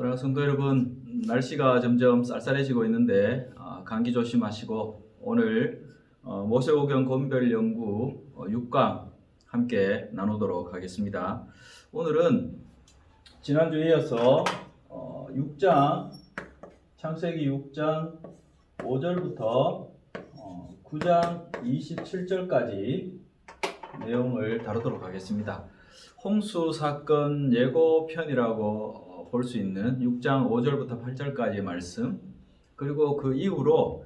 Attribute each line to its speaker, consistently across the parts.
Speaker 1: 사랑하는 성도 여러분, 날씨가 점점 쌀쌀해지고 있는데 감기 조심하시고 오늘 모세오경 권별연구 6강 함께 나누도록 하겠습니다. 오늘은 지난주에 이어서 6장 창세기 6장 5절부터 9장 27절까지 내용을 다루도록 하겠습니다. 홍수 사건 예고편이라고 볼 수 있는 6장 5절부터 8절까지의 말씀, 그리고 그 이후로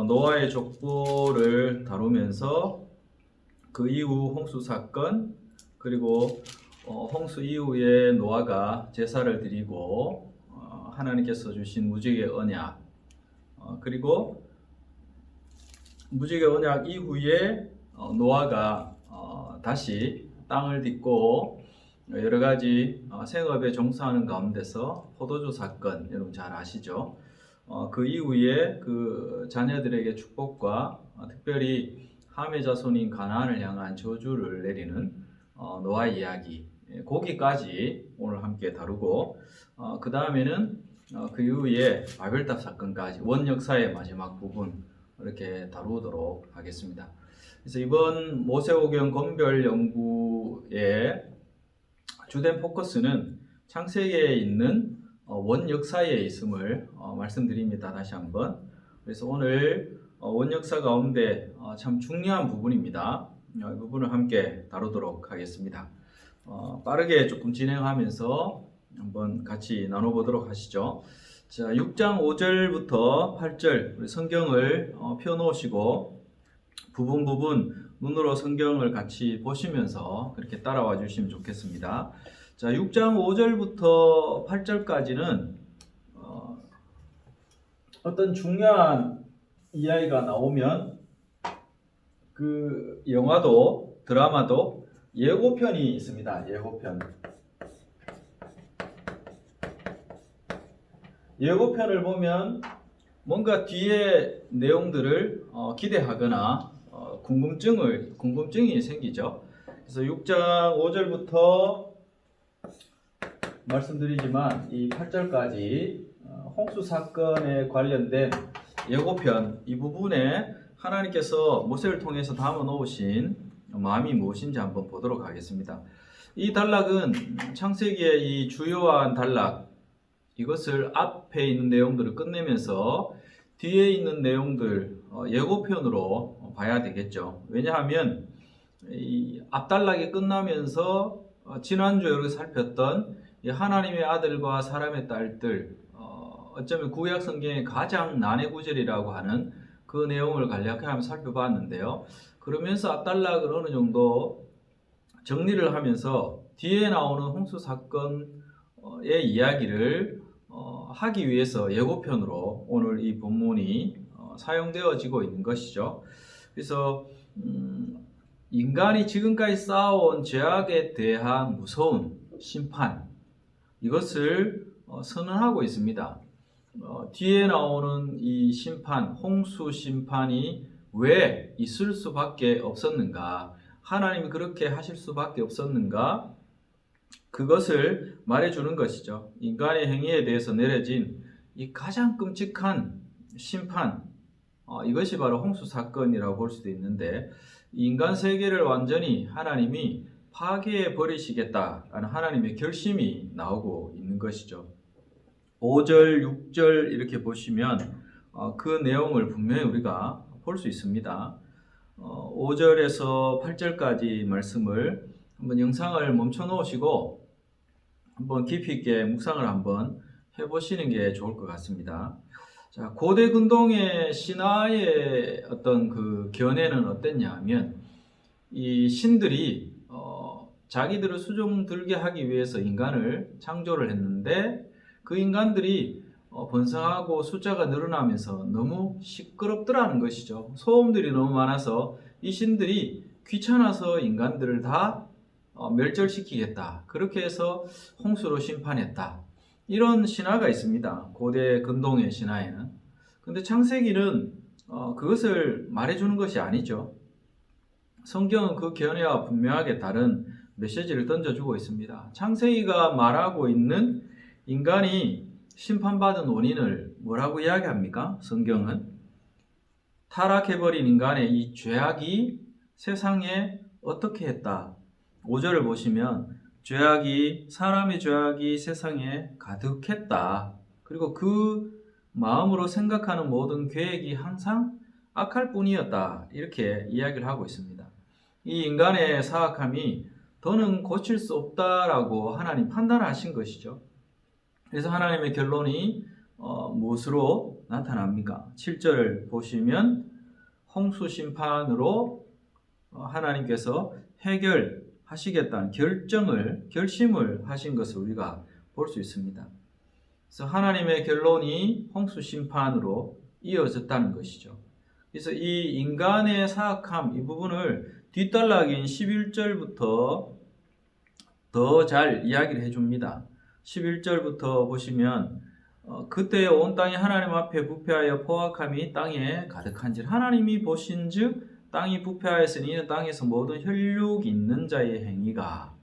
Speaker 1: 노아의 족보를 다루면서 그 이후 홍수 사건, 그리고 홍수 이후에 노아가 제사를 드리고 하나님께서 주신 무지개 언약, 그리고 무지개 언약 이후에 노아가 다시 땅을 딛고 여러 가지 생업에 종사하는 가운데서 포도주 사건, 여러분 잘 아시죠? 그 이후에 그 자녀들에게 축복과 특별히 함의 자손인 가나안을 향한 저주를 내리는 노아 이야기, 거기까지 오늘 함께 다루고 그 다음에는 그 이후에 바벨탑 사건까지 원역사의 마지막 부분 이렇게 다루도록 하겠습니다. 그래서 이번 모세오경 권별 연구의 주된 포커스는 창세기에 있는 원역사에 있음을 말씀드립니다. 다시 한번. 그래서 오늘 원역사 가운데 참 중요한 부분입니다. 이 부분을 함께 다루도록 하겠습니다. 빠르게 조금 진행하면서 한번 같이 나눠보도록 하시죠. 자, 6장 5절부터 8절 우리 성경을 펴놓으시고 부분 눈으로 성경을 같이 보시면서 그렇게 따라와 주시면 좋겠습니다. 자, 6장 5절부터 8절까지는 어떤 중요한 이야기가 나오면 그 영화도 드라마도 예고편이 있습니다. 예고편을 보면 뭔가 뒤에 내용들을 기대하거나 궁금증이 생기죠. 그래서 6장 5절부터 말씀드리지만 이 8절까지 홍수 사건에 관련된 예고편, 이 부분에 하나님께서 모세를 통해서 담아 놓으신 마음이 무엇인지 한번 보도록 하겠습니다. 이 단락은 창세기의 이 주요한 단락, 이것을 앞에 있는 내용들을 끝내면서 뒤에 있는 내용들 예고편으로 봐야 되겠죠. 왜냐하면 이 앞단락이 끝나면서 지난주에 우리가 살폈던 하나님의 아들과 사람의 딸들, 어쩌면 구약 성경의 가장 난해 구절이라고 하는 그 내용을 간략하게 한번 살펴봤는데요. 그러면서 앞단락을 어느 정도 정리를 하면서 뒤에 나오는 홍수 사건의 이야기를 하기 위해서 예고편으로 오늘 이 본문이 사용되어지고 있는 것이죠. 그래서 인간이 지금까지 쌓아온 죄악에 대한 무서운 심판, 이것을 선언하고 있습니다. 뒤에 나오는 이 심판, 홍수 심판이 왜 있을 수밖에 없었는가, 하나님이 그렇게 하실 수밖에 없었는가, 그것을 말해주는 것이죠. 인간의 행위에 대해서 내려진 이 가장 끔찍한 심판, 이것이 바로 홍수 사건이라고 볼 수도 있는데, 인간 세계를 완전히 하나님이 파괴해 버리시겠다라는 하나님의 결심이 나오고 있는 것이죠. 5절, 6절 이렇게 보시면 그 내용을 분명히 우리가 볼 수 있습니다. 5절에서 8절까지 말씀을 한번 영상을 멈춰 놓으시고 한번 깊이 있게 묵상을 한번 해보시는 게 좋을 것 같습니다. 자, 고대 근동의 신화의 어떤 그 견해는 어땠냐 하면 이 신들이 자기들을 수종 들게 하기 위해서 인간을 창조를 했는데 그 인간들이 번성하고 숫자가 늘어나면서 너무 시끄럽더라는 것이죠. 소음들이 너무 많아서 이 신들이 귀찮아서 인간들을 다 멸절시키겠다, 그렇게 해서 홍수로 심판했다, 이런 신화가 있습니다. 고대 근동의 신화에는. 근데 창세기는 그것을 말해주는 것이 아니죠. 성경은 그 견해와 분명하게 다른 메시지를 던져주고 있습니다. 창세기가 말하고 있는 인간이 심판받은 원인을 뭐라고 이야기합니까? 성경은 타락해버린 인간의 이 죄악이 세상에 어떻게 했다. 5절을 보시면 사람의 죄악이 세상에 가득했다. 그리고 그 마음으로 생각하는 모든 계획이 항상 악할 뿐이었다. 이렇게 이야기를 하고 있습니다. 이 인간의 사악함이 더는 고칠 수 없다라고 하나님 판단하신 것이죠. 그래서 하나님의 결론이 무엇으로 나타납니까? 7절을 보시면 홍수 심판으로 하나님께서 해결하시겠다는 결심을 하신 것을 우리가 볼 수 있습니다. 그래서 하나님의 결론이 홍수 심판으로 이어졌다는 것이죠. 그래서 이 인간의 사악함 이 부분을 뒷단락인 11절부터 더 잘 이야기를 해줍니다. 11절부터 보시면 그때 온 땅이 하나님 앞에 부패하여 포악함이 땅에 가득한지라 하나님이 보신즉 땅이 부패하였으니 이는 땅에서 모든 혈육 있는 자의 행위가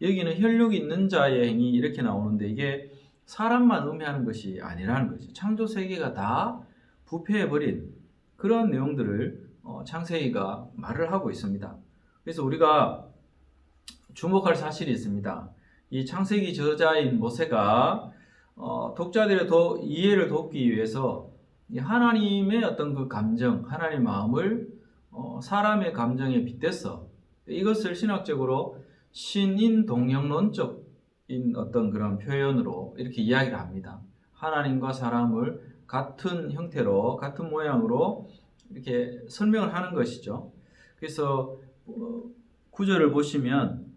Speaker 1: 여기는 혈육 있는 자의 행위 이렇게 나오는데 이게 사람만 의미하는 것이 아니라는 거죠. 창조 세계가 다 부패해버린 그런 내용들을 창세기가 말을 하고 있습니다. 그래서 우리가 주목할 사실이 있습니다. 이 창세기 저자인 모세가 독자들의 이해를 돕기 위해서 하나님의 어떤 그 감정, 하나님의 마음을 사람의 감정에 빗대서 이것을 신학적으로 신인 동영론적인 어떤 그런 표현으로 이렇게 이야기를 합니다. 하나님과 사람을 같은 형태로, 같은 모양으로 이렇게 설명을 하는 것이죠. 그래서 9절을 보시면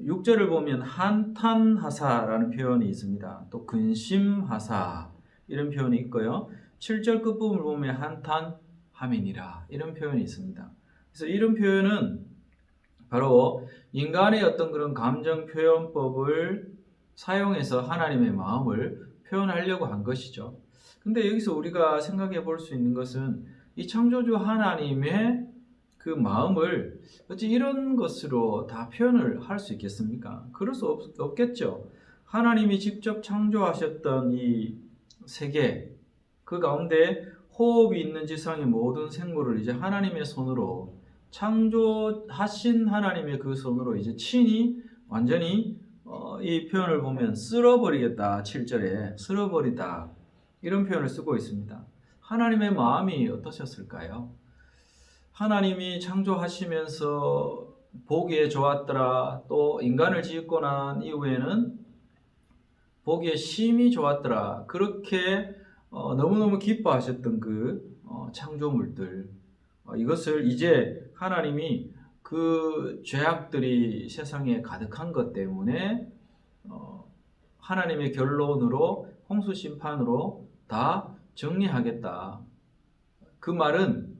Speaker 1: 6절을 보면 한탄하사라는 표현이 있습니다. 또 근심하사 이런 표현이 있고요. 7절 끝부분을 보면 한탄함이니라 이런 표현이 있습니다. 그래서 이런 표현은 바로 인간의 어떤 그런 감정 표현법을 사용해서 하나님의 마음을 표현하려고 한 것이죠. 근데 여기서 우리가 생각해 볼 수 있는 것은 이 창조주 하나님의 그 마음을 어찌 이런 것으로 다 표현을 할 수 있겠습니까? 그럴 수 없겠죠. 하나님이 직접 창조하셨던 이 세계 그 가운데 호흡이 있는 지상의 모든 생물을 이제 하나님의 손으로 창조하신 하나님의 그 손으로 이제 친히 완전히 이 표현을 보면 쓸어버리겠다 7절에 쓸어버리다 이런 표현을 쓰고 있습니다. 하나님의 마음이 어떠셨을까요? 하나님이 창조하시면서 보기에 좋았더라. 또 인간을 짓고 난 이후에는 보기에 심히 좋았더라. 그렇게 너무너무 기뻐하셨던 그 창조물들 이것을 이제 하나님이 그 죄악들이 세상에 가득한 것 때문에 하나님의 결론으로 홍수 심판으로 다 정리하겠다. 그 말은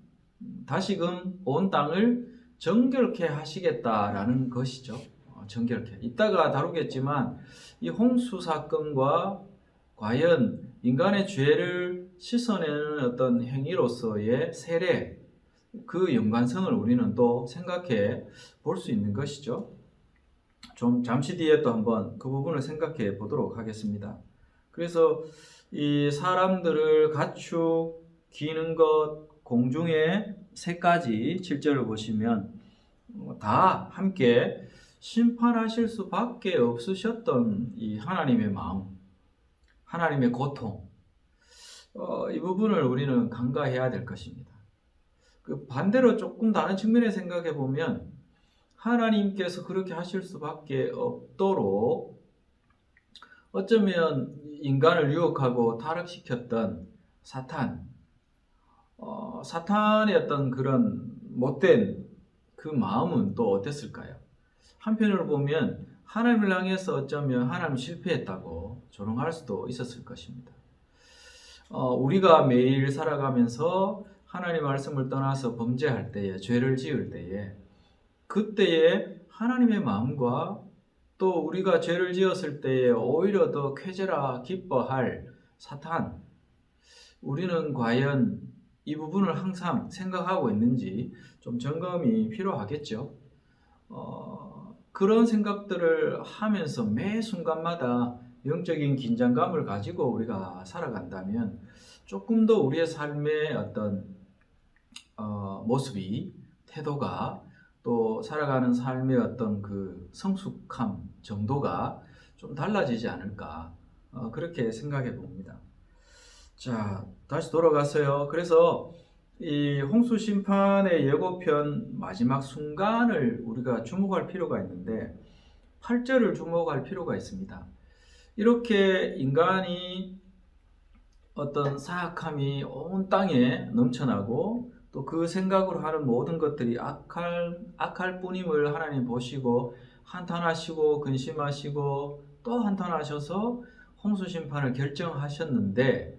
Speaker 1: 다시금 온 땅을 정결케 하시겠다라는 것이죠. 정결케. 이따가 다루겠지만 이 홍수 사건과 과연 인간의 죄를 씻어내는 어떤 행위로서의 세례, 그 연관성을 우리는 또 생각해 볼 수 있는 것이죠. 좀 잠시 뒤에 또 한번 그 부분을 생각해 보도록 하겠습니다. 그래서 이 사람들을 가축, 기는 것, 공중의 세 가지 7절을 보시면 다 함께 심판하실 수밖에 없으셨던 이 하나님의 마음, 하나님의 고통, 이 부분을 우리는 간과해야 될 것입니다. 그 반대로 조금 다른 측면에 생각해 보면 하나님께서 그렇게 하실 수밖에 없도록 어쩌면 인간을 유혹하고 타락시켰던 사탄의 어떤 그런 못된 그 마음은 또 어땠을까요? 한편으로 보면 하나님을 향해서 어쩌면 하나님 실패했다고 조롱할 수도 있었을 것입니다. 우리가 매일 살아가면서 하나님 말씀을 떠나서 범죄할 때에, 죄를 지을 때에, 그때에 하나님의 마음과 또 우리가 죄를 지었을 때에 오히려 더 쾌재라 기뻐할 사탄, 우리는 과연 이 부분을 항상 생각하고 있는지 좀 점검이 필요하겠죠. 그런 생각들을 하면서 매 순간마다 영적인 긴장감을 가지고 우리가 살아간다면 조금 더 우리의 삶의 어떤 모습이, 태도가, 또 살아가는 삶의 어떤 그 성숙함 정도가 좀 달라지지 않을까, 그렇게 생각해 봅니다. 자, 다시 돌아가서요. 그래서 이 홍수 심판의 예고편 마지막 순간을 우리가 주목할 필요가 있는데 8절을 주목할 필요가 있습니다. 이렇게 인간이 어떤 사악함이 온 땅에 넘쳐나고 또 그 생각으로 하는 모든 것들이 악할 뿐임을 하나님 보시고 한탄하시고 근심하시고 또 한탄하셔서 홍수 심판을 결정하셨는데,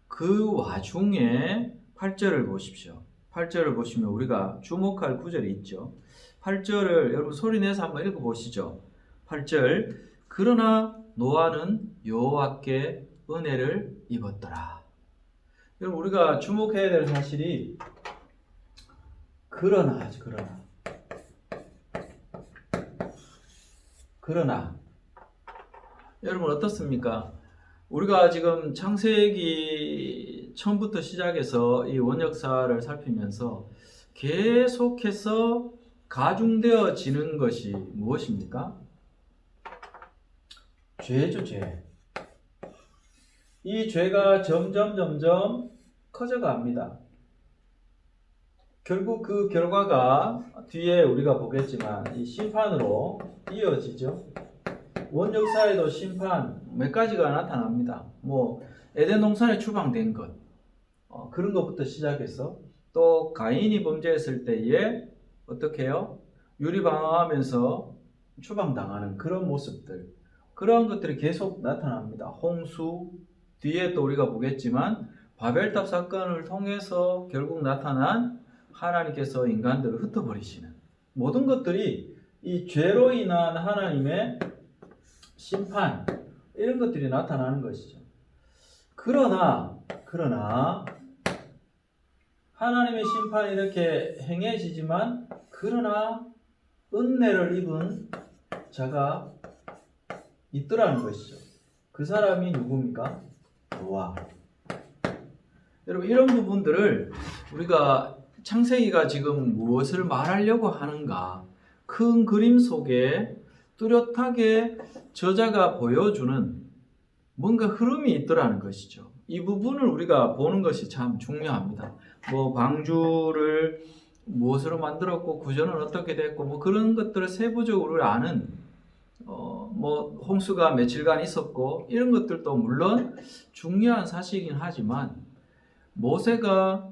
Speaker 1: 그 와중에 8절을 보십시오. 8절을 보시면 우리가 주목할 구절이 있죠. 8절을 여러분 소리내서 한번 읽어보시죠. 8절, 그러나 노아는 여호와께 은혜를 입었더라. 여러분 우리가 주목해야 될 사실이 그러나 여러분 어떻습니까? 우리가 지금 창세기 처음부터 시작해서 이 원역사를 살피면서 계속해서 가중되어지는 것이 무엇입니까? 죄죠, 죄. 이 죄가 점점 커져갑니다. 결국 그 결과가 뒤에 우리가 보겠지만 이 심판으로 이어지죠. 원역사에도 심판 몇 가지가 나타납니다. 뭐 에덴 동산에 추방된 것, 그런 것부터 시작해서 또 가인이 범죄했을 때에 어떻게 해요? 유리방황하면서 추방당하는 그런 모습들, 그러한 것들이 계속 나타납니다. 홍수, 뒤에 또 우리가 보겠지만 바벨탑 사건을 통해서 결국 나타난 하나님께서 인간들을 흩어버리시는 모든 것들이 이 죄로 인한 하나님의 심판, 이런 것들이 나타나는 것이죠. 그러나 하나님의 심판이 이렇게 행해지지만 그러나 은혜를 입은 자가 있더라는 것이죠. 그 사람이 누굽니까? 노아. 여러분 이런 부분들을 우리가 창세기가 지금 무엇을 말하려고 하는가, 큰 그림 속에 뚜렷하게 저자가 보여주는 뭔가 흐름이 있더라는 것이죠. 이 부분을 우리가 보는 것이 참 중요합니다. 뭐 방주를 무엇으로 만들었고 구조는 어떻게 됐고 뭐 그런 것들을 세부적으로 아는 뭐 홍수가 며칠간 있었고 이런 것들도 물론 중요한 사실이긴 하지만, 모세가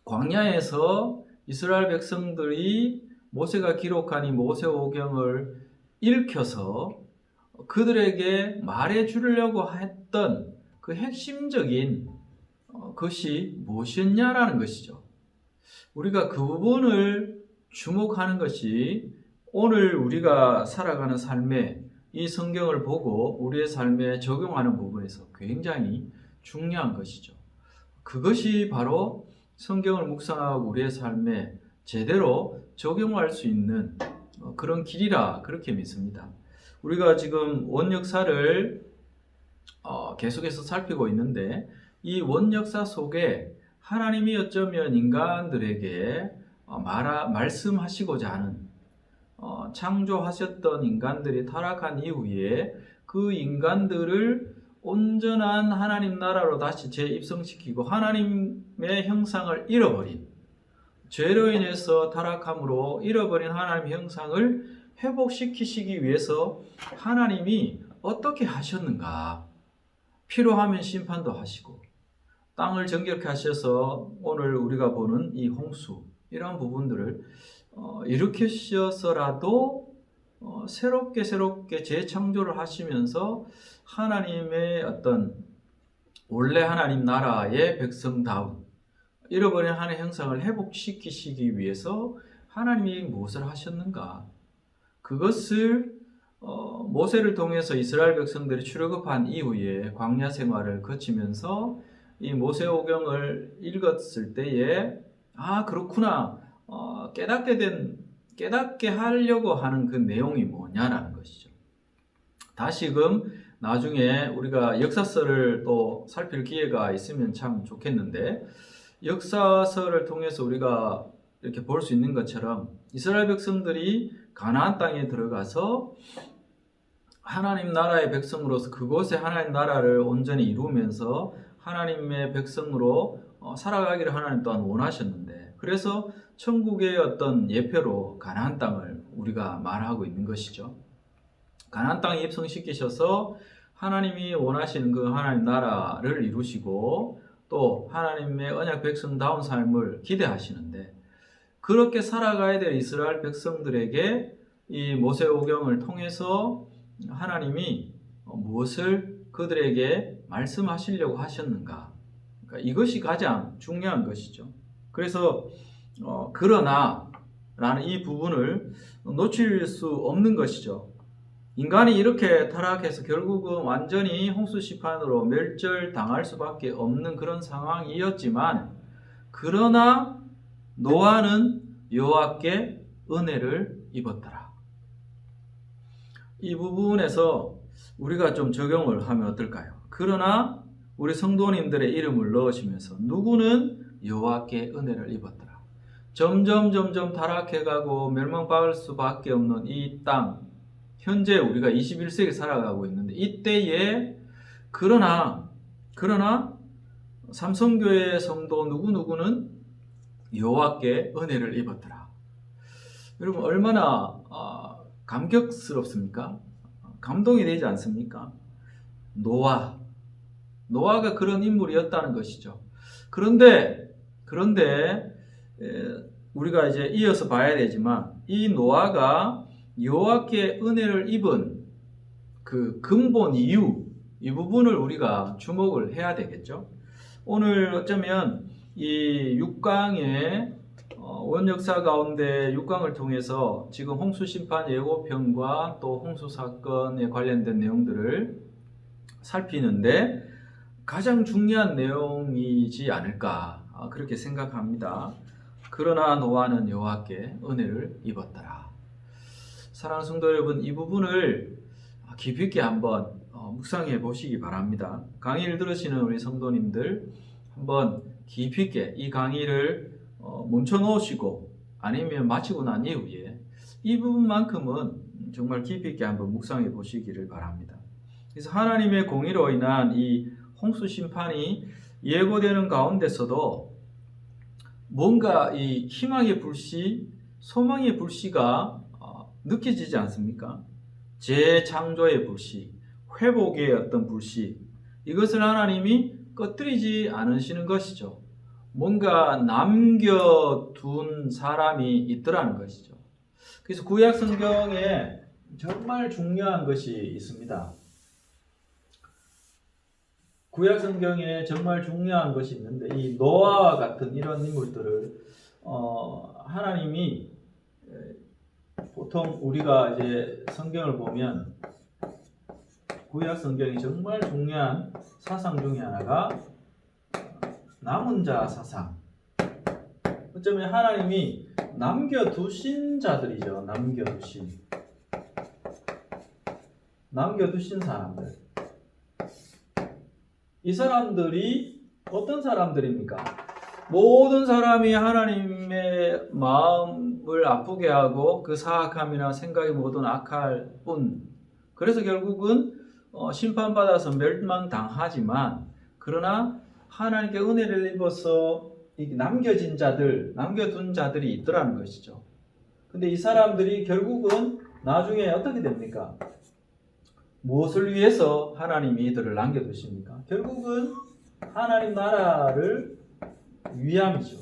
Speaker 1: 광야에서 이스라엘 백성들이 모세가 기록한 이 모세오경을 읽혀서 그들에게 말해 주려고 했던 그 핵심적인 것이 무엇이었냐라는 것이죠. 우리가 그 부분을 주목하는 것이 오늘 우리가 살아가는 삶에 이 성경을 보고 우리의 삶에 적용하는 부분에서 굉장히 중요한 것이죠. 그것이 바로 성경을 묵상하고 우리의 삶에 제대로 적용할 수 있는 그런 길이라 그렇게 믿습니다. 우리가 지금 원역사를 계속해서 살피고 있는데 이 원역사 속에 하나님이 어쩌면 인간들에게 말씀하시고자 하는, 창조하셨던 인간들이 타락한 이후에 그 인간들을 온전한 하나님 나라로 다시 재입성시키고 하나님의 형상을 잃어버린, 죄로 인해서 타락함으로 잃어버린 하나님의 형상을 회복시키시기 위해서 하나님이 어떻게 하셨는가? 필요하면 심판도 하시고 땅을 정결케 하셔서 오늘 우리가 보는 이 홍수, 이런 부분들을 일으키셔서라도 새롭게 재창조를 하시면서 하나님의 어떤 원래 하나님 나라의 백성다운 잃어버린 하나님의 형상을 회복시키시기 위해서 하나님이 무엇을 하셨는가? 그것을 모세를 통해서 이스라엘 백성들이 출애굽한 이후에 광야 생활을 거치면서 이 모세오경을 읽었을 때에 그렇구나, 깨닫게 하려고 하는 그 내용이 뭐냐라는 것이죠. 다시금 나중에 우리가 역사서를 또 살필 기회가 있으면 참 좋겠는데, 역사서를 통해서 우리가 이렇게 볼 수 있는 것처럼 이스라엘 백성들이 가나안 땅에 들어가서 하나님 나라의 백성으로서 그곳에 하나님 나라를 온전히 이루면서 하나님의 백성으로 살아가기를 하나님 또한 원하셨는데, 그래서 천국의 어떤 예표로 가나안 땅을 우리가 말하고 있는 것이죠. 가나안 땅에 입성시키셔서 하나님이 원하시는 그 하나님 나라를 이루시고 또 하나님의 언약 백성다운 삶을 기대하시는데, 그렇게 살아가야 될 이스라엘 백성들에게 이 모세오경을 통해서 하나님이 무엇을 그들에게 말씀하시려고 하셨는가, 그러니까 이것이 가장 중요한 것이죠. 그래서 그러나 라는 이 부분을 놓칠 수 없는 것이죠. 인간이 이렇게 타락해서 결국은 완전히 홍수시판으로 멸절당할 수밖에 없는 그런 상황이었지만, 그러나 노아는 여호와께 은혜를 입었더라. 이 부분에서 우리가 좀 적용을 하면 어떨까요? 그러나 우리 성도님들의 이름을 넣으시면서 누구는 여호와께 은혜를 입었더라. 점점 타락해가고 멸망받을 수밖에 없는 이 땅, 현재 우리가 21세기 살아가고 있는데, 이때에 그러나 삼성교회 성도 누구누구는 여호와께 은혜를 입었더라. 여러분 얼마나 감격스럽습니까? 감동이 되지 않습니까? 노아가 그런 인물이었다는 것이죠. 그런데 우리가 이제 이어서 봐야 되지만, 이 노아가 여호와께 은혜를 입은 그 근본 이유, 이 부분을 우리가 주목을 해야 되겠죠. 오늘 어쩌면 이 6강의 원역사 가운데 6강을 통해서 지금 홍수심판 예고편과 또 홍수사건에 관련된 내용들을 살피는데 가장 중요한 내용이지 않을까, 그렇게 생각합니다. 그러나 노아는 여호와께 은혜를 입었더라. 사랑하는 성도 여러분, 이 부분을 깊이 있게 한번 묵상해 보시기 바랍니다. 강의를 들으시는 우리 성도님들 한번 깊이 있게 이 강의를 멈춰 놓으시고, 아니면 마치고 난 이후에 이 부분만큼은 정말 깊이 있게 한번 묵상해 보시기를 바랍니다. 그래서 하나님의 공의로 인한 이 홍수 심판이 예고되는 가운데서도 뭔가 이 희망의 불씨, 소망의 불씨가 느껴지지 않습니까? 재창조의 불씨, 회복의 어떤 불씨, 이것을 하나님이 꺼뜨리지 않으시는 것이죠. 뭔가 남겨둔 사람이 있더라는 것이죠. 그래서 구약 성경에 정말 중요한 것이 있습니다. 구약 성경에 정말 중요한 것이 있는데, 이 노아와 같은 이런 인물들을 하나님이 보통 우리가 이제 성경을 보면 구약 성경이 정말 중요한 사상 중에 하나가 남은 자 사상. 어쩌면 하나님이 남겨두신 자들이죠. 남겨두신 사람들. 이 사람들이 어떤 사람들입니까? 모든 사람이 하나님의 마음을 아프게 하고 그 사악함이나 생각이 모든 악할 뿐. 그래서 결국은 심판받아서 멸망당하지만, 그러나 하나님께 은혜를 입어서 남겨둔 자들이 있더라는 것이죠. 근데 이 사람들이 결국은 나중에 어떻게 됩니까? 무엇을 위해서 하나님이 이들을 남겨두십니까? 결국은 하나님 나라를 위함이죠.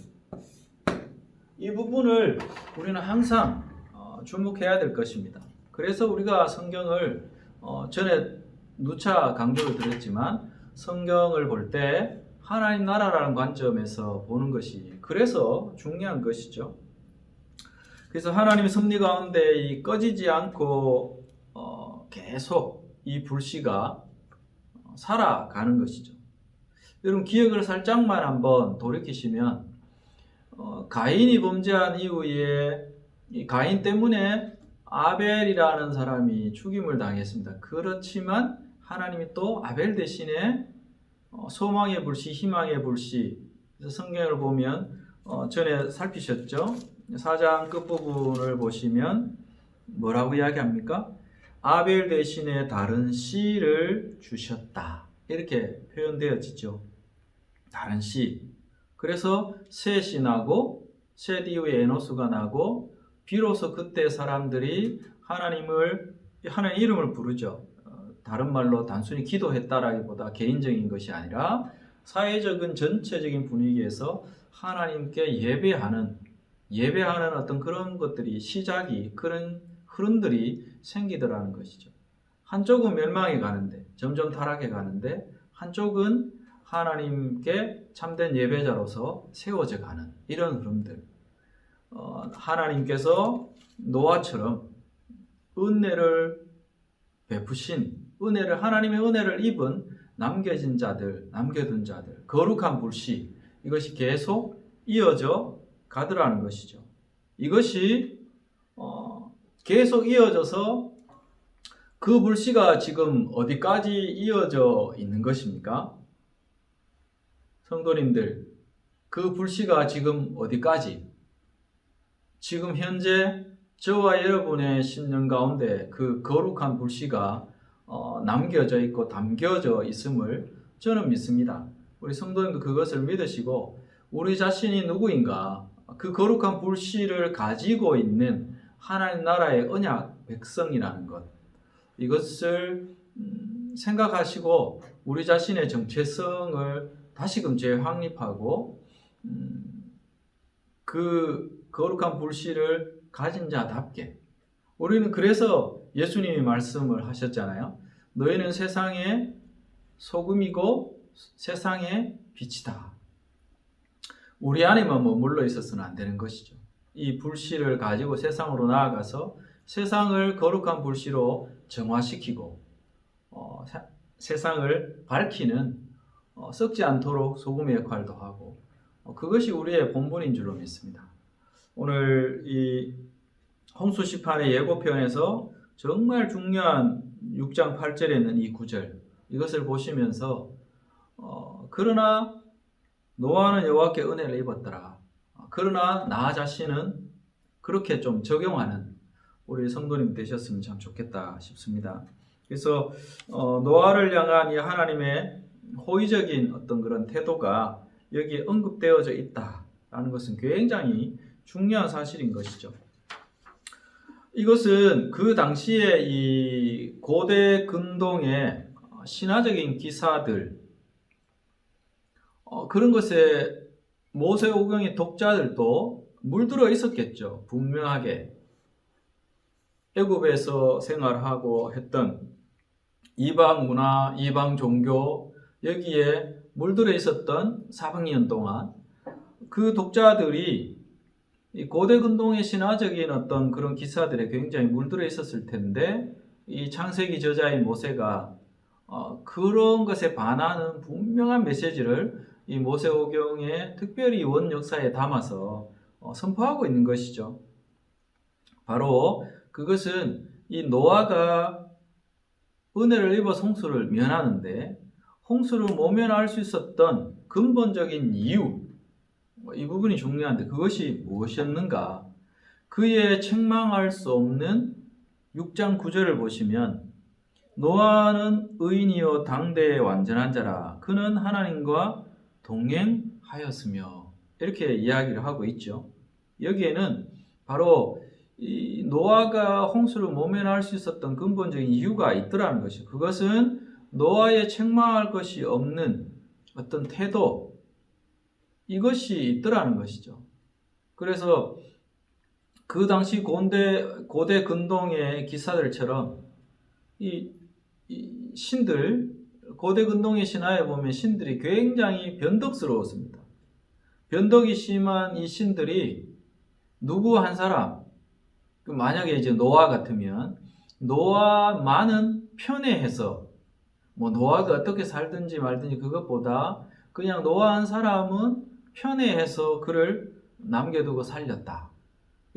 Speaker 1: 이 부분을 우리는 항상 주목해야 될 것입니다. 그래서 우리가 성경을 전에 누차 강조를 드렸지만, 성경을 볼 때 하나님 나라라는 관점에서 보는 것이 그래서 중요한 것이죠. 그래서 하나님의 섭리 가운데 이 꺼지지 않고 계속 이 불씨가 살아가는 것이죠. 여러분 기억을 살짝만 한번 돌이키시면, 가인이 범죄한 이후에 이 가인 때문에 아벨이라는 사람이 죽임을 당했습니다. 그렇지만 하나님이 또 아벨 대신에 소망의 불씨, 희망의 불씨. 그래서 성경을 보면 전에 살피셨죠? 4장 끝부분을 보시면 뭐라고 이야기합니까? 아벨 대신에 다른 씨를 주셨다. 이렇게 표현되어지죠. 다른 씨. 그래서 셋이 나고 셋 이후에 에노스가 나고 비로소 그때 사람들이 하나님 이름을 부르죠. 다른 말로 단순히 기도했다라기보다 개인적인 것이 아니라 사회적인 전체적인 분위기에서 하나님께 예배하는 어떤 그런 것들이 그런 흐름들이 생기더라는 것이죠. 한쪽은 멸망해 가는데 점점 타락해 가는데 한쪽은 하나님께 참된 예배자로서 세워져 가는 이런 흐름들. 하나님께서 노아처럼 은혜를 베푸신 하나님의 은혜를 입은 남겨둔 자들, 거룩한 불씨, 이것이 계속 이어져 가더라는 것이죠. 이것이 계속 이어져서 그 불씨가 지금 어디까지 이어져 있는 것입니까? 성도님들, 그 불씨가 지금 어디까지? 지금 현재 저와 여러분의 심령 가운데 그 거룩한 불씨가 남겨져 있고 담겨져 있음을 저는 믿습니다. 우리 성도님도 그것을 믿으시고 우리 자신이 누구인가 그 거룩한 불씨를 가지고 있는 하나님 나라의 언약 백성이라는 것, 이것을 생각하시고 우리 자신의 정체성을 다시금 재확립하고 그 거룩한 불씨를 가진 자답게, 우리는 그래서 예수님이 말씀을 하셨잖아요. 너희는 세상의 소금이고 세상의 빛이다. 우리 안에만 머물러 있어서는 안 되는 것이죠. 이 불씨를 가지고 세상으로 나아가서 세상을 거룩한 불씨로 정화시키고 세상을 밝히는 썩지 않도록 소금의 역할도 하고 그것이 우리의 본분인 줄로 믿습니다. 오늘 이 홍수 시판의 예고편에서 정말 중요한 6장 8절에 있는 이 구절, 이것을 보시면서 그러나 노아는 여호와께 은혜를 입었더라. 그러나 나 자신은 그렇게 좀 적용하는 우리 성도님 되셨으면 참 좋겠다 싶습니다. 그래서 노아를 향한 이 하나님의 호의적인 어떤 그런 태도가 여기에 언급되어져 있다라는 것은 굉장히 중요한 사실인 것이죠. 이것은 그 당시에 이 고대 근동의 신화적인 기사들, 그런 것에 모세오경의 독자들도 물들어 있었겠죠. 분명하게 애굽에서 생활하고 했던 이방 문화, 이방 종교, 여기에 물들어 있었던 400년 동안 그 독자들이 이 고대 근동의 신화적인 어떤 그런 기사들에 굉장히 물들어 있었을 텐데 이 창세기 저자인 모세가 그런 것에 반하는 분명한 메시지를 이 모세오경의 특별히 원 역사에 담아서 선포하고 있는 것이죠. 바로 그것은 이 노아가 은혜를 입어서 홍수를 면하는데 홍수를 모면할 수 있었던 근본적인 이유, 이 부분이 중요한데 그것이 무엇이었는가? 그의 책망할 수 없는 6장 9절을 보시면 노아는 의인이요 당대의 완전한 자라 그는 하나님과 동행하였으며 이렇게 이야기를 하고 있죠. 여기에는 바로 이 노아가 홍수를 모면할 수 있었던 근본적인 이유가 있더라는 것이죠. 그것은 노아의 책망할 것이 없는 어떤 태도, 이것이 있더라는 것이죠. 그래서 그 당시 고대 근동의 기사들처럼 이 신들, 고대 근동의 신화에 보면 신들이 굉장히 변덕스러웠습니다. 변덕이 심한 이 신들이 누구 한 사람, 만약에 이제 노아 같으면 노아만은 편애해서 노아가 어떻게 살든지 말든지 그것보다 그냥 노아 한 사람은 편애해서 그를 남겨두고 살렸다.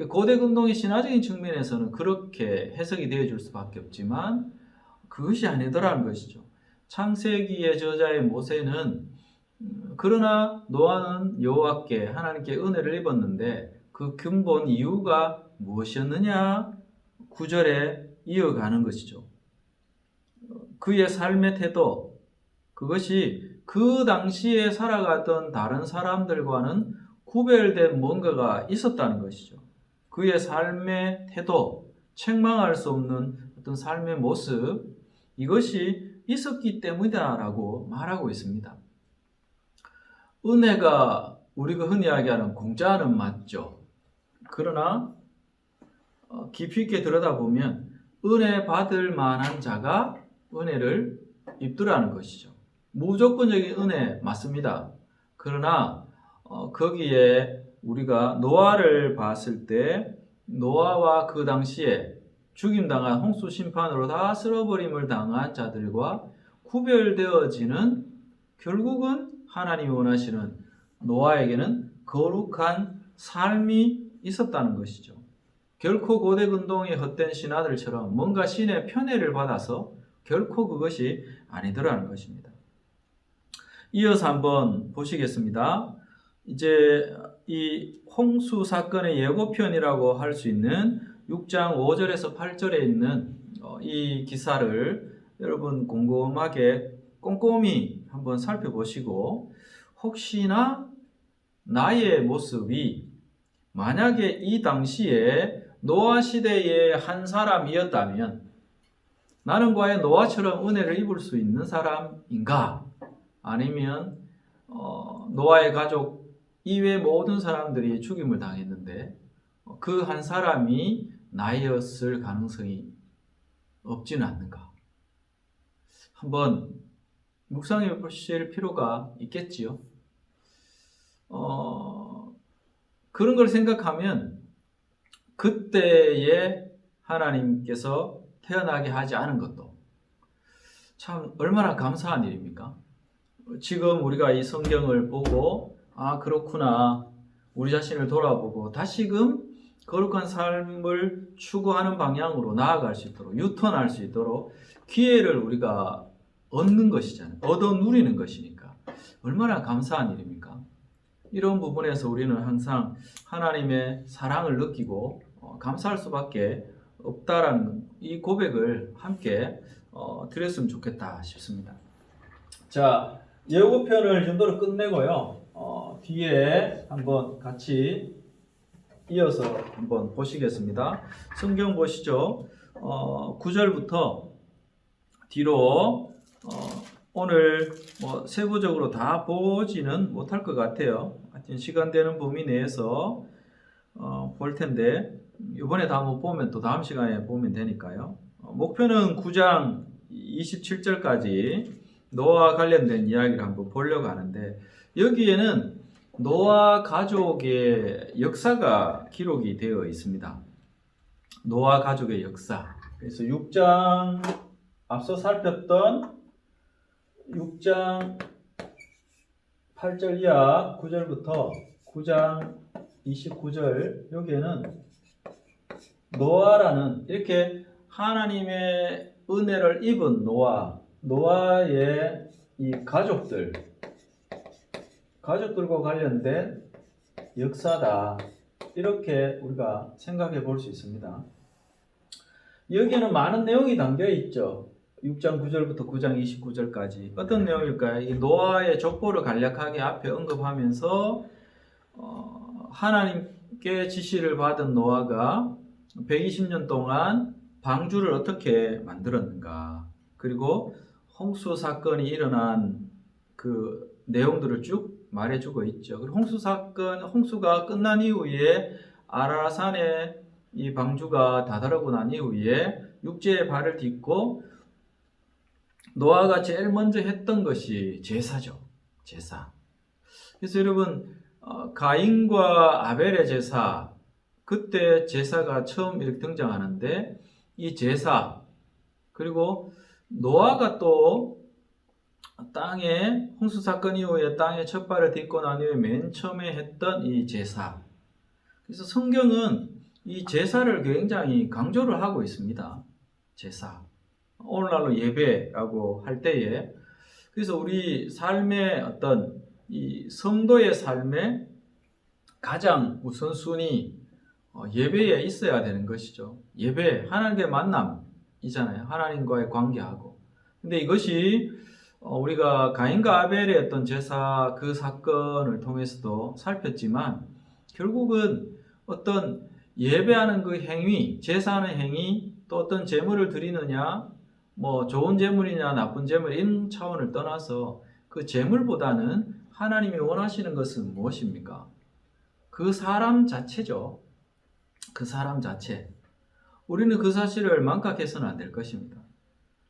Speaker 1: 고대 근동의 신화적인 측면에서는 그렇게 해석이 되어줄 수밖에 없지만 그것이 아니더라는 것이죠. 창세기의 저자의 모세는 그러나 노아는 여호와께 하나님께 은혜를 입었는데 그 근본 이유가 무엇이었느냐? 9절에 이어가는 것이죠. 그의 삶의 태도, 그것이 그 당시에 살아가던 다른 사람들과는 구별된 뭔가가 있었다는 것이죠. 그의 삶의 태도, 책망할 수 없는 어떤 삶의 모습, 이것이 있었기 때문이다라고 말하고 있습니다. 은혜가 우리가 흔히 이야기하는 공짜는 맞죠. 그러나 깊이 있게 들여다보면 은혜 받을 만한 자가 은혜를 입더라는 것이죠. 무조건적인 은혜 맞습니다. 그러나 거기에 우리가 노아를 봤을 때 노아와 그 당시에 죽임당한 홍수 심판으로 다 쓸어버림을 당한 자들과 구별되어지는 결국은 하나님이 원하시는 노아에게는 거룩한 삶이 있었다는 것이죠. 결코 고대 근동의 헛된 신하들처럼 뭔가 신의 편애를 받아서 결코 그것이 아니더라는 것입니다. 이어서 한번 보시겠습니다. 이제 이 홍수 사건의 예고편이라고 할 수 있는 6장 5절에서 8절에 있는 이 기사를 여러분 꼼꼼하게 꼼꼼히 한번 살펴보시고 혹시나 나의 모습이 만약에 이 당시에 노아 시대의 한 사람이었다면 나는 과연 노아처럼 은혜를 입을 수 있는 사람인가? 아니면 노아의 가족 이외 모든 사람들이 죽임을 당했는데 그 한 사람이 나였을 가능성이 없지는 않는가? 한번 묵상해 보실 필요가 있겠지요. 그런 걸 생각하면 그때에 하나님께서 태어나게 하지 않은 것도 참 얼마나 감사한 일입니까? 지금 우리가 이 성경을 보고 아 그렇구나 우리 자신을 돌아보고 다시금 거룩한 삶을 추구하는 방향으로 나아갈 수 있도록 유턴할 수 있도록 기회를 우리가 얻는 것이잖아요. 얻어 누리는 것이니까 얼마나 감사한 일입니까? 이런 부분에서 우리는 항상 하나님의 사랑을 느끼고 감사할 수밖에 없다라는 이 고백을 함께 드렸으면 좋겠다 싶습니다. 자, 예고편을 이 정도로 끝내고요. 뒤에 한번 같이 이어서 한번 보시겠습니다. 성경 보시죠. 9절부터 뒤로 오늘 세부적으로 다 보지는 못할 것 같아요. 하여튼 시간 되는 범위 내에서 볼 텐데 이번에 다 못 보면 또 다음 시간에 보면 되니까요. 목표는 9장 27절까지 노아와 관련된 이야기를 한번 보려고 하는데 여기에는 노아 가족의 역사가 기록이 되어 있습니다. 노아 가족의 역사. 그래서 6장 앞서 살폈던 6장 8절 이하 9절부터 9장 29절 여기에는 노아라는 이렇게 하나님의 은혜를 입은 노아의 이 가족들과 관련된 역사다. 이렇게 우리가 생각해 볼 수 있습니다. 여기에는 많은 내용이 담겨 있죠. 6장 9절부터 9장 29절까지 어떤 내용일까요? 이 노아의 족보를 간략하게 앞에 언급하면서 하나님께 지시를 받은 노아가 120년 동안 방주를 어떻게 만들었는가, 그리고 홍수 사건이 일어난 그 내용들을 쭉 말해주고 있죠. 그리고 홍수가 끝난 이후에 아라산에 이 방주가 다다르고 난 이후에 육지에 발을 딛고 노아가 제일 먼저 했던 것이 제사죠. 제사. 그래서 여러분 가인과 아벨의 제사, 그때 제사가 처음 이렇게 등장하는데 이 제사, 그리고 노아가 또 땅에 홍수 사건 이후에 땅에 첫 발을 딛고 난 이후에 맨 처음에 했던 이 제사. 그래서 성경은 이 제사를 굉장히 강조를 하고 있습니다. 제사. 오늘날로 예배라고 할 때에, 그래서 우리 삶의 어떤 이 성도의 삶의 가장 우선순위 예배에 있어야 되는 것이죠. 예배, 하나님과의 만남이잖아요. 하나님과의 관계하고. 근데 이것이 우리가 가인과 아벨의 어떤 제사 그 사건을 통해서도 살폈지만, 결국은 어떤 예배하는 그 행위, 제사하는 행위, 또 어떤 제물을 드리느냐, 뭐 좋은 제물이냐 나쁜 제물 이런 차원을 떠나서 그 제물보다는 하나님이 원하시는 것은 무엇입니까? 그 사람 자체죠. 그 사람 자체. 우리는 그 사실을 망각해서는 안 될 것입니다.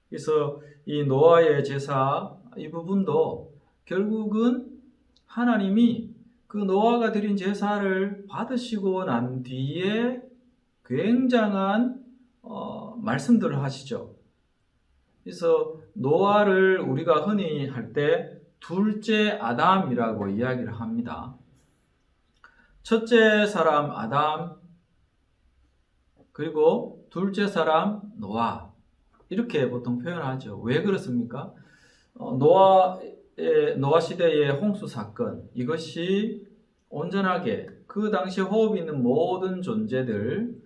Speaker 1: 그래서 이 노아의 제사 이 부분도 결국은 하나님이 그 노아가 드린 제사를 받으시고 난 뒤에 굉장한 말씀들을 하시죠. 그래서 노아를 우리가 흔히 할 때 둘째 아담이라고 이야기를 합니다. 첫째 사람 아담, 그리고 둘째 사람 노아, 이렇게 보통 표현하죠. 왜 그렇습니까? 노아 시대의 홍수 사건, 이것이 온전하게 그 당시 호흡이 있는 모든 존재들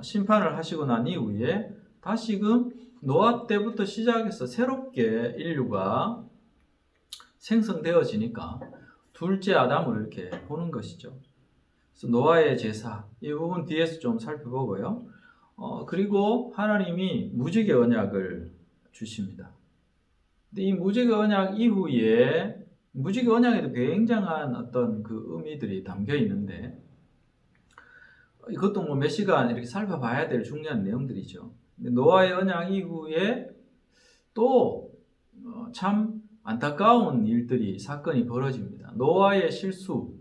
Speaker 1: 심판을 하시고 난 이후에 다시금 노아 때부터 시작해서 새롭게 인류가 생성되어지니까 둘째 아담을 이렇게 보는 것이죠. 그래서 노아의 제사, 이 부분 뒤에서 좀 살펴보고요. 그리고 하나님이 무지개 언약을 주십니다. 근데 이 무지개 언약 이후에, 무지개 언약에도 굉장한 어떤 그 의미들이 담겨 있는데, 이것도 뭐 몇 시간 이렇게 살펴봐야 될 중요한 내용들이죠. 근데 노아의 언약 이후에 또 참 안타까운 일들이, 사건이 벌어집니다. 노아의 실수,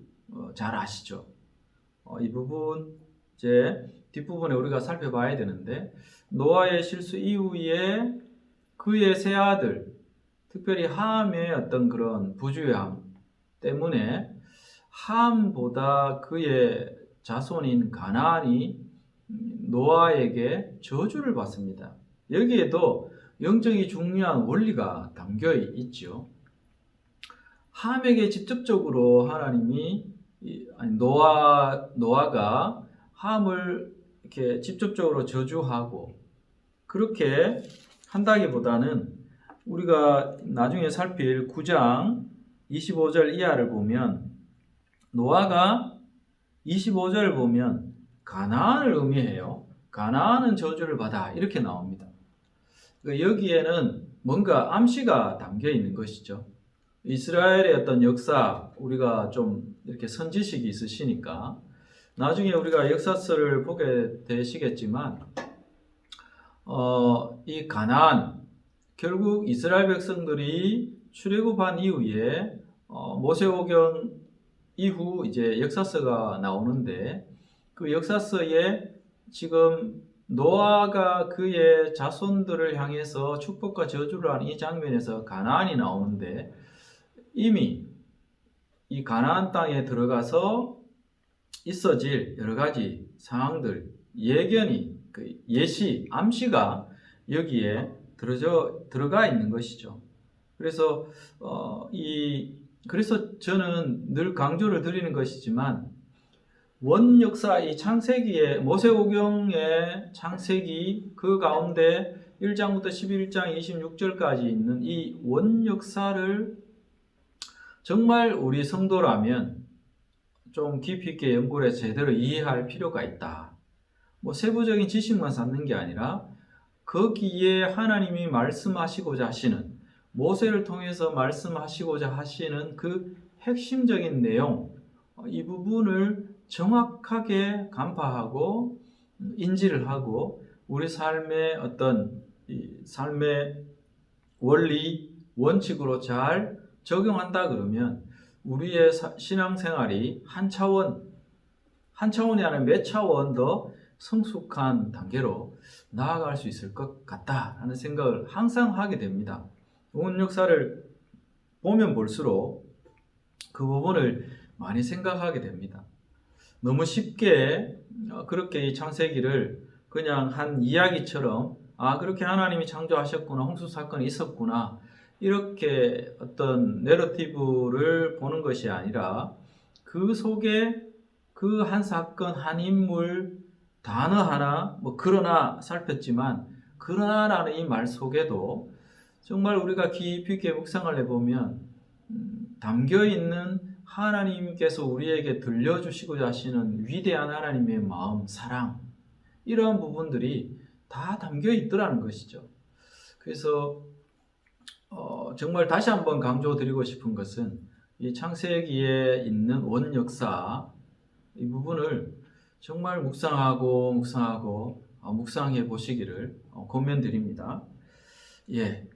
Speaker 1: 잘 아시죠? 이 부분 이제 뒷부분에 우리가 살펴봐야 되는데, 노아의 실수 이후에 그의 세 아들, 특별히 함의 어떤 그런 부주의함 때문에 함보다 그의 자손인 가나안이 노아에게 저주를 받습니다. 여기에도 영적이 중요한 원리가 담겨 있죠. 함에게 직접적으로 하나님이 노아가 함을 이렇게 직접적으로 저주하고 그렇게 한다기보다는, 우리가 나중에 살필 9장 25절 이하를 보면, 노아가 25절을 보면 가나안을 의미해요. 가나안은 저주를 받아, 이렇게 나옵니다. 그러니까 여기에는 뭔가 암시가 담겨 있는 것이죠. 이스라엘의 어떤 역사, 우리가 좀 이렇게 선지식이 있으시니까 나중에 우리가 역사서를 보게 되시겠지만, 이 가나안, 결국 이스라엘 백성들이 출애굽한 이후에 모세오경 이후 이제 역사서가 나오는데, 그 역사서에 지금 노아가 그의 자손들을 향해서 축복과 저주를 하는 이 장면에서 가나안이 나오는데, 이미 이 가나안 땅에 들어가서 있어질 여러 가지 상황들, 예견이, 그 예시, 암시가 여기에 들어가 있는 것이죠. 그래서 그래서 저는 늘 강조를 드리는 것이지만, 원 역사, 이 창세기의 모세오경의 창세기 그 가운데 1장부터 11장 26절까지 있는 이 원 역사를 정말 우리 성도라면 좀 깊이 있게 연구를 해서 제대로 이해할 필요가 있다. 뭐 세부적인 지식만 쌓는 게 아니라 거기에 하나님이 말씀하시고자 하시는, 모세를 통해서 말씀하시고자 하시는 그 핵심적인 내용, 이 부분을 정확하게 간파하고 인지를 하고 우리 삶의 어떤 삶의 원리, 원칙으로 잘 적용한다 그러면 우리의 신앙생활이 한 차원이 아니라 몇 차원 더 성숙한 단계로 나아갈 수 있을 것 같다라는 생각을 항상 하게 됩니다. 온 역사를 보면 볼수록 그 부분을 많이 생각하게 됩니다. 너무 쉽게 그렇게 이 창세기를 그냥 한 이야기처럼 그렇게 하나님이 창조하셨구나, 홍수 사건이 있었구나, 이렇게 어떤 내러티브를 보는 것이 아니라 그 속에 그 한 사건, 한 인물, 단어 하나, 그러나 살폈지만, 그러나라는 이 말 속에도 정말 우리가 깊이 있게 묵상을 해보면 담겨 있는 하나님께서 우리에게 들려주시고자 하시는 위대한 하나님의 마음, 사랑, 이러한 부분들이 다 담겨 있더라는 것이죠. 그래서 정말 다시 한번 강조드리고 싶은 것은 이 창세기에 있는 원역사, 이 부분을 정말 묵상하고 묵상해 보시기를 권면드립니다. 예,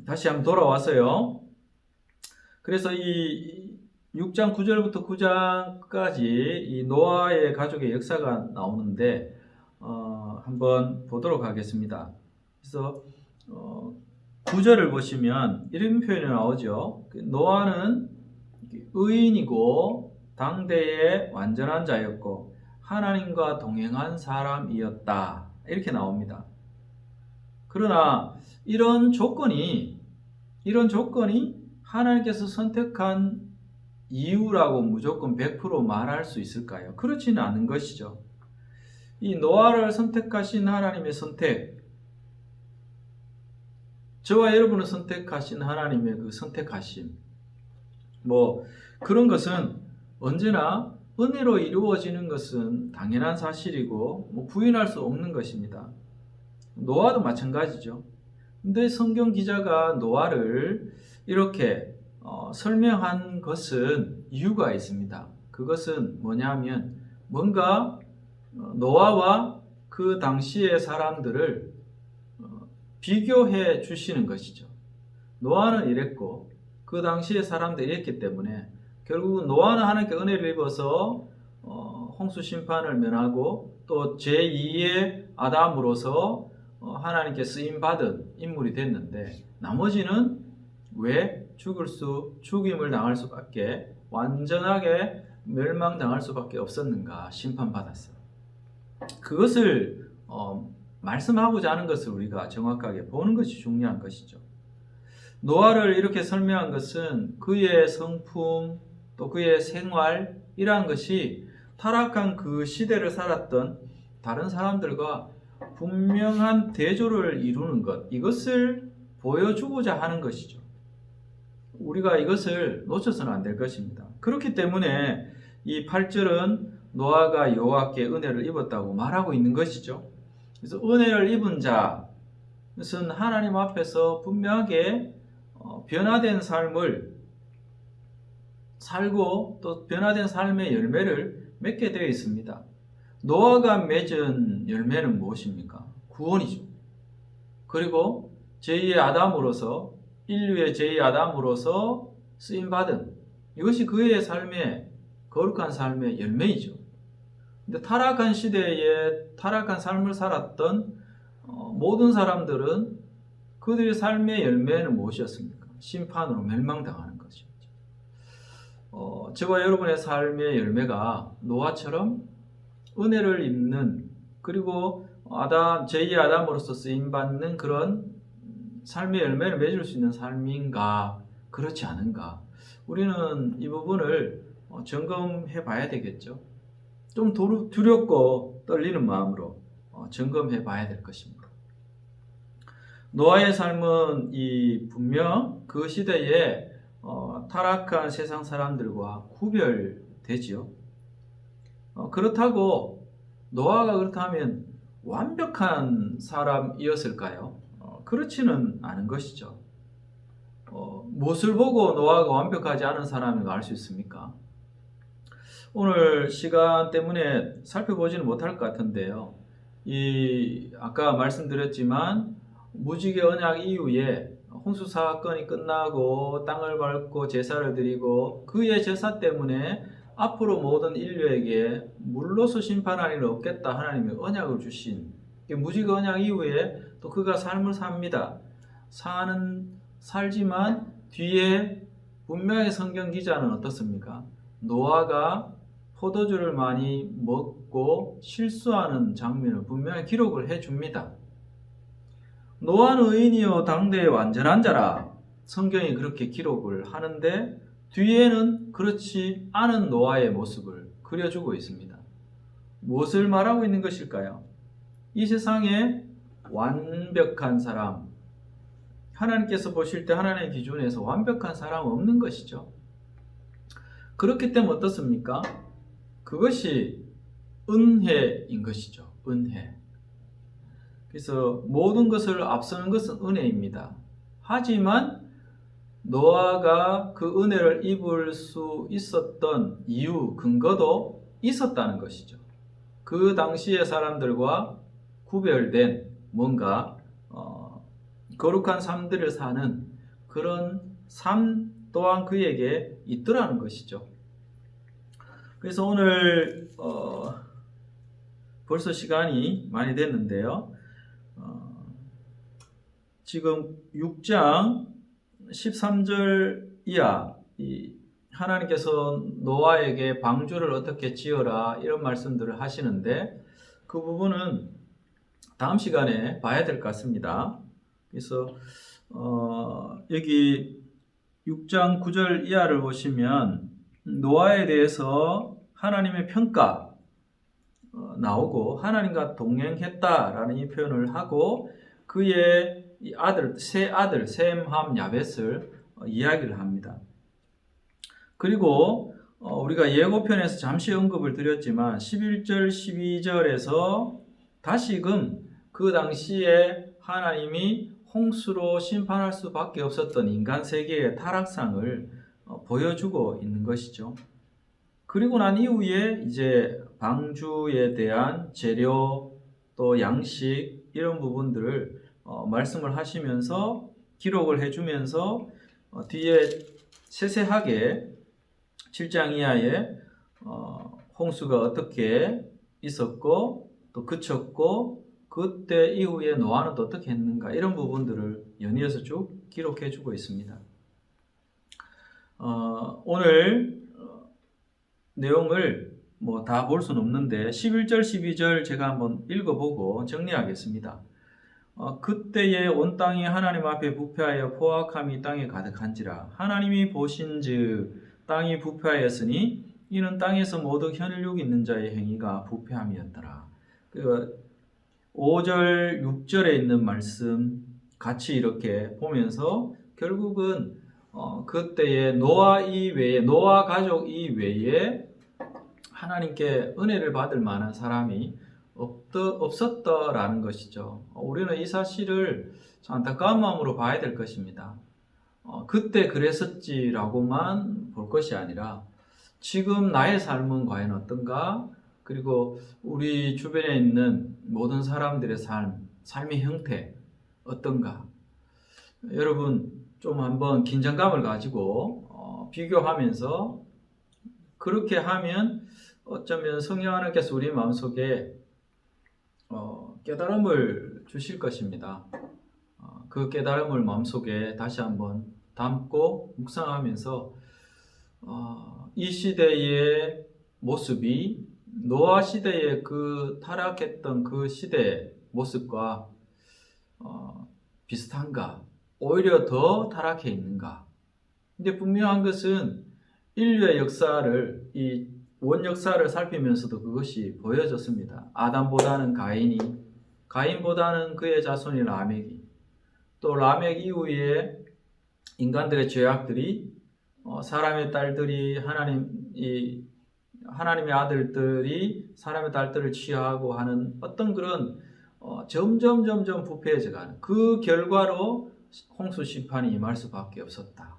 Speaker 1: 다시 한번 돌아와서요. 그래서 이 6장 9절부터 9장까지 이 노아의 가족의 역사가 나오는데 한번 보도록 하겠습니다. 그래서 9절을 보시면 이런 표현이 나오죠. 노아는 의인이고 당대의 완전한 자였고 하나님과 동행한 사람이었다, 이렇게 나옵니다. 그러나 이런 조건이 하나님께서 선택한 이유라고 무조건 100% 말할 수 있을까요? 그렇지는 않은 것이죠. 이 노아를 선택하신 하나님의 선택, 저와 여러분을 선택하신 하나님의 그 선택하심, 그런 것은 언제나 은혜로 이루어지는 것은 당연한 사실이고 부인할 수 없는 것입니다. 노아도 마찬가지죠. 근데 성경 기자가 노아를 이렇게 설명한 것은 이유가 있습니다. 그것은 뭐냐면 뭔가 노아와 그 당시의 사람들을 비교해 주시는 것이죠. 노아는 이랬고 그 당시의 사람들이 이랬기 때문에 결국은 노아는 하나님께 은혜를 입어서 홍수 심판을 면하고 또 제2의 아담으로서 하나님께 쓰임받은 인물이 됐는데, 나머지는 왜 죽임을 당할 수밖에, 완전하게 멸망당할 수밖에 없었는가? 심판받았어요. 그것을 말씀하고자 하는 것을 우리가 정확하게 보는 것이 중요한 것이죠. 노아를 이렇게 설명한 것은 그의 성품, 또 그의 생활, 이러한 것이 타락한 그 시대를 살았던 다른 사람들과 분명한 대조를 이루는 것, 이것을 보여주고자 하는 것이죠. 우리가 이것을 놓쳐서는 안 될 것입니다. 그렇기 때문에 이 8절은 노아가 여호와께 은혜를 입었다고 말하고 있는 것이죠. 그래서 은혜를 입은 자는 하나님 앞에서 분명하게 변화된 삶을 살고 또 변화된 삶의 열매를 맺게 되어 있습니다. 노아가 맺은 열매는 무엇입니까? 구원이죠. 그리고 제2의 아담으로서, 인류의 제2의 아담으로서 쓰임받은, 이것이 그의 삶의, 거룩한 삶의 열매이죠. 근데 타락한 시대에 타락한 삶을 살았던 모든 사람들은 그들의 삶의 열매는 무엇이었습니까? 심판으로 멸망당하는 것이었죠. 저와 여러분의 삶의 열매가 노아처럼 은혜를 입는, 그리고 제2의 아담으로서 쓰임받는 그런 삶의 열매를 맺을 수 있는 삶인가, 그렇지 않은가, 우리는 이 부분을 점검해 봐야 되겠죠. 좀 두렵고 떨리는 마음으로 점검해 봐야 될 것입니다. 노아의 삶은 분명 그 시대에 타락한 세상 사람들과 구별되지요. 그렇다고 노아가 그렇다면 완벽한 사람이었을까요? 그렇지는 않은 것이죠. 무엇을 보고 노아가 완벽하지 않은 사람인가 알 수 있습니까? 오늘 시간 때문에 살펴보지는 못할 것 같은데요. 아까 말씀드렸지만 무지개 언약 이후에 홍수 사건이 끝나고 땅을 밟고 제사를 드리고 그의 제사 때문에 앞으로 모든 인류에게 물로서 심판할 일은 없겠다 하나님이 언약을 주신 무지개 언약 이후에 또 그가 삶을 삽니다. 살지만 뒤에 분명히 성경 기자는 어떻습니까? 노아가 포도주를 많이 먹고 실수하는 장면을 분명히 기록을 해줍니다. 노아는 의인이요 당대의 완전한 자라 성경이 그렇게 기록을 하는데 뒤에는 그렇지 않은 노아의 모습을 그려주고 있습니다. 무엇을 말하고 있는 것일까요? 이 세상에 완벽한 사람, 하나님께서 보실 때 하나님의 기준에서 완벽한 사람은 없는 것이죠. 그렇기 때문에 어떻습니까? 그것이 은혜인 것이죠. 은혜. 그래서 모든 것을 앞서는 것은 은혜입니다. 하지만 노아가 그 은혜를 입을 수 있었던 이유, 근거도 있었다는 것이죠. 그 당시의 사람들과 구별된 뭔가 거룩한 삶들을 사는 그런 삶 또한 그에게 있더라는 것이죠. 그래서 오늘 벌써 시간이 많이 됐는데요. 지금 6장 13절 이하 하나님께서 노아에게 방주를 어떻게 지어라 이런 말씀들을 하시는데 그 부분은 다음 시간에 봐야 될 것 같습니다. 그래서 여기 6장 9절 이하를 보시면 노아에 대해서 하나님의 평가 나오고 하나님과 동행했다라는 이 표현을 하고 그의 세 아들 셈, 함, 야벳을 이야기를 합니다. 그리고 우리가 예고편에서 잠시 언급을 드렸지만 11절, 12절에서 다시금 그 당시에 하나님이 홍수로 심판할 수밖에 없었던 인간 세계의 타락상을 보여주고 있는 것이죠. 그리고 난 이후에 이제 방주에 대한 재료 또 양식 이런 부분들을 말씀을 하시면서 기록을 해주면서 뒤에 세세하게 7장 이하에 홍수가 어떻게 있었고 또 그쳤고 그때 이후에 노아는 또 어떻게 했는가 이런 부분들을 연이어서 쭉 기록해 주고 있습니다. 오늘 내용을 뭐 다 볼 수는 없는데 11절 12절 제가 한번 읽어보고 정리하겠습니다. 그때에 온 땅이 하나님 앞에 부패하여 포악함이 땅에 가득한지라 하나님이 보신즉 땅이 부패하였으니 이는 땅에서 모두 혈육 있는 자의 행위가 부패함이었더라. 5절 6절에 있는 말씀 같이 이렇게 보면서 결국은 그때에 노아 이외에 노아 가족 이외에 하나님께 은혜를 받을 만한 사람이 없었더라는 것이죠. 우리는 이 사실을 안타까운 마음으로 봐야 될 것입니다. 그때 그랬었지라고만 볼 것이 아니라 지금 나의 삶은 과연 어떤가? 그리고 우리 주변에 있는 모든 사람들의 삶의 형태 어떤가? 여러분 좀 한번 긴장감을 가지고 비교하면서 그렇게 하면 어쩌면 성령 하나님께서 우리 마음속에 깨달음을 주실 것입니다. 그 깨달음을 마음속에 다시 한번 담고 묵상하면서 이 시대의 모습이 노아 시대의 그 타락했던 그 시대의 모습과 비슷한가? 오히려 더 타락해 있는가? 근데 분명한 것은 인류의 역사를 이 원역사를 살피면서도 그것이 보여졌습니다. 아담보다는 가인이, 가인보다는 그의 자손이 라멕이, 또 라멕 이후에 인간들의 죄악들이 사람의 딸들이 하나님의 아들들이 사람의 딸들을 취하고 하는 어떤 그런 점점 부패해져가는 그 결과로 홍수 심판이 임할 수밖에 없었다.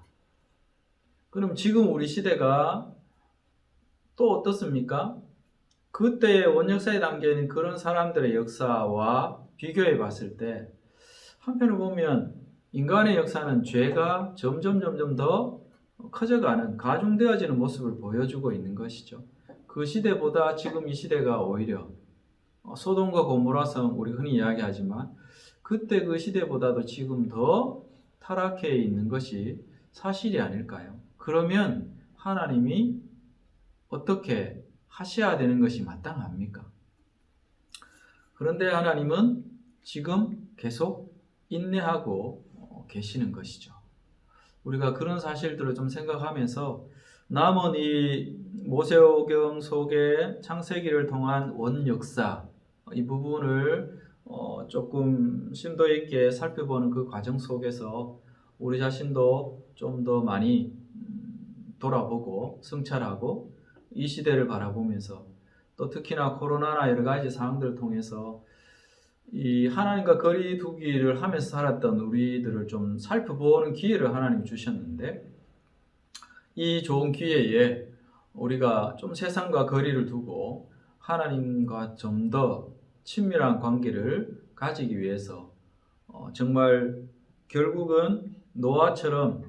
Speaker 1: 그럼 지금 우리 시대가 또 어떻습니까? 그때의 원역사에 담겨있는 그런 사람들의 역사와 비교해 봤을 때 한편으로 보면 인간의 역사는 죄가 점점 더 커져가는 가중되어지는 모습을 보여주고 있는 것이죠. 그 시대보다 지금 이 시대가 오히려 소돔과 고모라성 우리 흔히 이야기하지만 그때 그 시대보다도 지금 더 타락해 있는 것이 사실이 아닐까요? 그러면 하나님이 어떻게 하셔야 되는 것이 마땅합니까? 그런데 하나님은 지금 계속 인내하고 계시는 것이죠. 우리가 그런 사실들을 좀 생각하면서 남은 이 모세오경 속의 창세기를 통한 원역사 이 부분을 조금 심도 있게 살펴보는 그 과정 속에서 우리 자신도 좀 더 많이 돌아보고 성찰하고 이 시대를 바라보면서 또 특히나 코로나나 여러 가지 상황들을 통해서 이 하나님과 거리 두기를 하면서 살았던 우리들을 좀 살펴보는 기회를 하나님이 주셨는데 이 좋은 기회에 우리가 좀 세상과 거리를 두고 하나님과 좀 더 친밀한 관계를 가지기 위해서 정말 결국은 노아처럼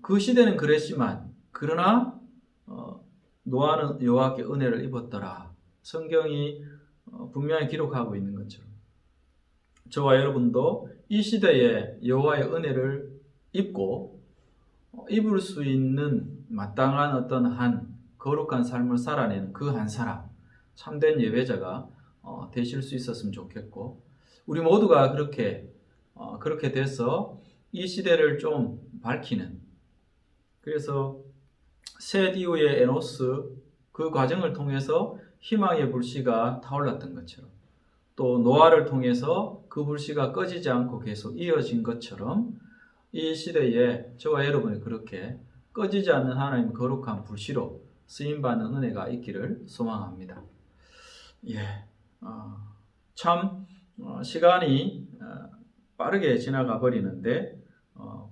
Speaker 1: 그 시대는 그랬지만 그러나 노아는 여호와께 은혜를 입었더라. 성경이 분명히 기록하고 있는 것처럼 저와 여러분도 이 시대에 여호와의 은혜를 입고 입을 수 있는 마땅한 어떤 한 거룩한 삶을 살아내는 그 한 사람, 참된 예배자가 되실 수 있었으면 좋겠고 우리 모두가 그렇게 돼서 이 시대를 좀 밝히는 그래서 셋 이후의 에노스 그 과정을 통해서 희망의 불씨가 타올랐던 것처럼 또 노아를 통해서 그 불씨가 꺼지지 않고 계속 이어진 것처럼 이 시대에 저와 여러분이 그렇게 꺼지지 않는 하나님의 거룩한 불씨로 쓰임받는 은혜가 있기를 소망합니다. 참 시간이 빠르게 지나가 버리는데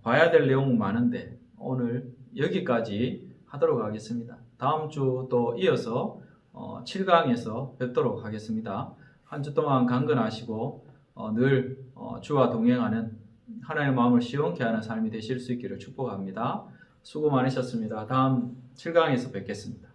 Speaker 1: 봐야 될 내용 많은데 오늘 여기까지 하도록 하겠습니다. 다음 주 또 이어서 7강에서 뵙도록 하겠습니다. 한 주 동안 강건하시고 늘 주와 동행하는 하나님의 마음을 시원케 하는 삶이 되실 수 있기를 축복합니다. 수고 많으셨습니다. 다음 7강에서 뵙겠습니다.